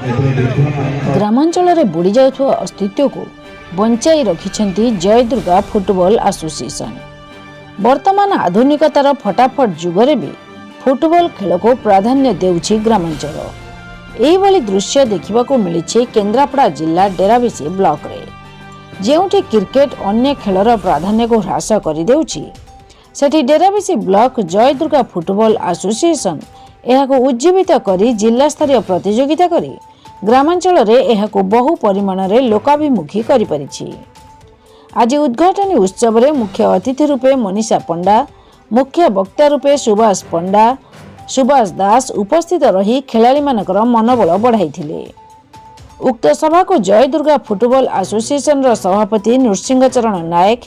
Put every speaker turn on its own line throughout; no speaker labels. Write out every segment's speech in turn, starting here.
ग्रामांचल में बुड़ी जाउथुवा अस्तित्व को बंचाई रखिछंती जय दुर्गा फुटबॉल एसोसिएशन। वर्तमान आधुनिकतार फटाफट जुगरे भी फुटबॉल खेल को प्राधान्य देउछि ग्रामांचल। एही भली दृश्य देखिबाको मिलिछि केन्द्रापड़ा जिला डेराबिसी ब्लॉक रे, जेउठी क्रिकेट अन्य खेलर प्राधान्य को ह्रास कर देउछि। सेठी डेराबिसी ब्लॉक जय दुर्गा फुटबॉल एसोसिएशन एहाको उज्जीवित करी जिला स्तरीय प्रतियोगिता करी ग्रामांचल रे एहाको बहु परिमाण रे लोकाभिमुखी करि परिछि। आज उद्घाटनी उत्सव रे मुख्य अतिथि रूपे मनीषा पंडा, मुख्य वक्ता रूपे सुभाष पंडा, सुभाष दास उपस्थित रही खेलाड़ी मानकर मनोबल बढ़ाइथिले। उक्त सभा को जय दुर्गा फुटबॉल एसोसिएशन रो सभापति नृसिंहचरण नायक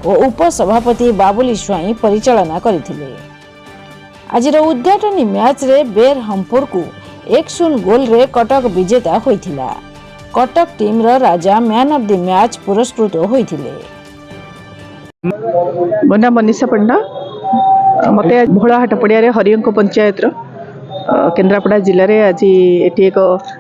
और उपसभापति बाबुली स्वाई परिचालना करथिले। आज उद्घाटनी मैच रे बेर हमपुर को 1-0 गोल रे कटक विजेता होइथिला। कटक टीम रो Raja man of the match पुरस्कृत होइथिले।
मोना मनीषा पंडा, मते भोलाहाट पड़िया रे हरियंक पंचायत रो केन्द्रापड़ा जिले में आज एटी एक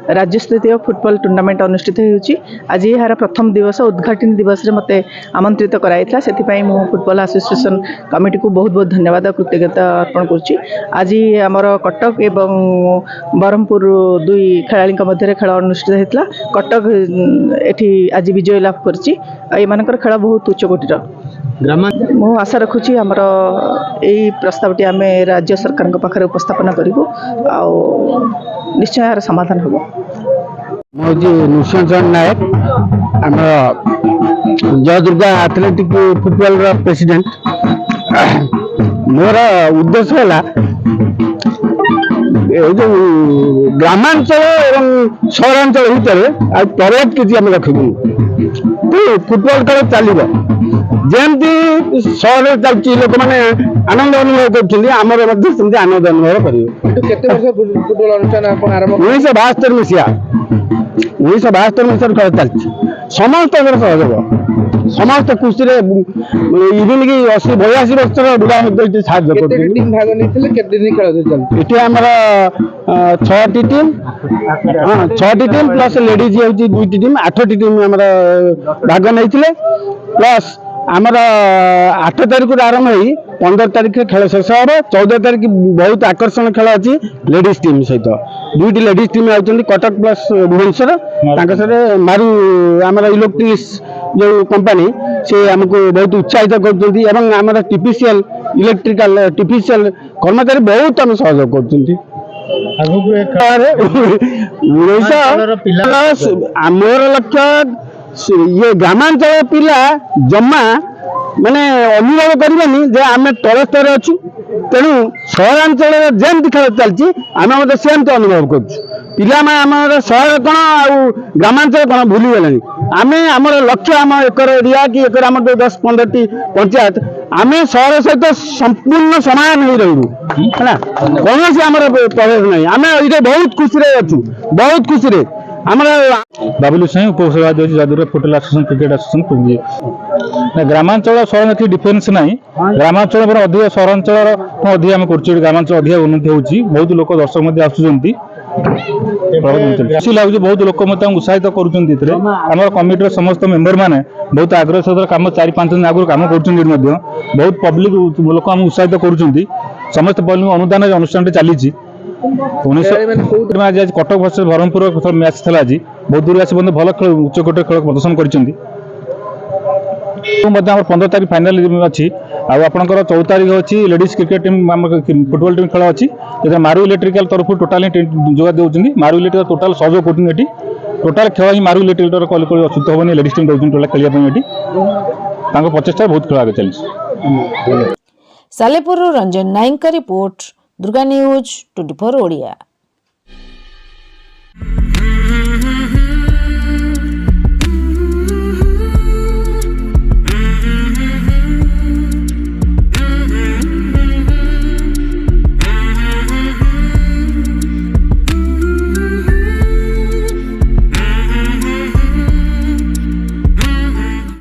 राज्य स्तरीय फुटबॉल टूर्नामेंट अनुष्ठित होउछि। आज यार प्रथम दिवस उद्घाटन दिवस रे मते आमंत्रित कराइतला, सेति पई मो फुटबॉल एसोसिएशन कमिटी को बहुत बहुत धन्यवाद कृतज्ञता अर्पण करछि। आज हमर कटक एवं बरहमपुर दुई खेलाड़ी मध्य खेल अनुष्ठित होइतला। कटक एठी आज विजय लाभ करछि। ए मानकर खेल बहुत उच्च कोटिर। मु आशा रखुछि हमर एई प्रस्तावटी आमे राज्य सरकार पाखरे उपस्थापन करिबो आ निश्चय यार समाधान होबो।
मुझे नृसिंहचरण नायक, आम जय दुर्गा एथलेटिक फुटबॉल प्रेसिडेंट। मोर उद्देश्य है जो ग्रामांचल और सहरांचल भितर टरेट किसी आम रखू तो फुटबॉल खेल चलो जमी सहर चलती लोक मैंने आनंद अनुभव कर आनंद अनुभव कर 1972 मसीहा 1972 मसीह खेल चलती समस्त सहयोग समस्त खुशी इवन कि 80-82 वर्ष बुढ़ा छटी टीम 6टी टीम प्लस लेडीज हूँ 2टी टीम 8टी टीम भाग नहीं प्लस आमर 8 तारिख आरंभ हो 15 तारिख खेल शेष हम 14 तारिख बहुत आकर्षण खेल अच्छी लेडीज टीम सहित 2टी ladies team out Cuttack plus Bhubaneswar मारू आमर इलेक्ट्रिक्स जो कंपनी से आमको बहुत उत्साहित कर टीपीसीएल इलेक्ट्रिकल टीपीसीएल कर्मचारी बहुत आम सहयोग कर मोर लक्ष्य ये ग्रामांचल पिला जमा माने अनुभव करवानी जे आम तल स्तर अच्छु तेणु सहरांचल जमी खेल चलती आम सेमती अनुभव कर सहर कौन आ ग्रामांचल कौन भूलीगले आम आम लक्ष्य आम एकर एरिया कि एकर आम 10-15टी पंचायत आम सहर सहित संपूर्ण समान हो रही है कौन से आम प्रवेश नहीं आम ये बहुत खुशी अच्छु बहुत खुशी
बाबुल साई उपसभापति जादुरा फुटबॉल एसोसिएशन क्रिकेट एसोसिएशन ग्रामांचल सहर डिफरेन्स ना ग्रामांचल पर अधिक सहरांचल अधिक आम कर ग्रामांचल अधिक उन्नति होती बहुत लोक दर्शक आसुँच खुशी लगुच बहुत लोक उत्साहित कर कमिटर समस्त मेम्बर मैंने बहुत आग्रह सहित कम 4-5 दिन आगुरी कम कर बहुत पब्लिक लोक आम उत्साहित कर समस्त अनुदान अनुष्ठान चली 19 आज कटक वर्ष बरहमपुर मैच था आज बहुत दूर आस भल खेल उच्चकोट खेल प्रदर्शन कर 15 तारिख फाइनाल अच्छी आपंकर 14 तारिख अच्छी ladies cricket team football team खेल अच्छी मारू इलेक्ट्रिकल तरफ टोटाल जोगा दे मारू इलेक्ट्रिकल टोटाल सहयोग कर टोटाल खेल ही मारू इलेक्ट्रिकल अच्युत हेनी लेडीज टीम दौरान टोटाल खेल प्रचेषा बहुत खेल आगे चली।
सालेपुर रंजन नाइक का रिपोर्ट, दुर्गा न्यूज 24 ओडिया।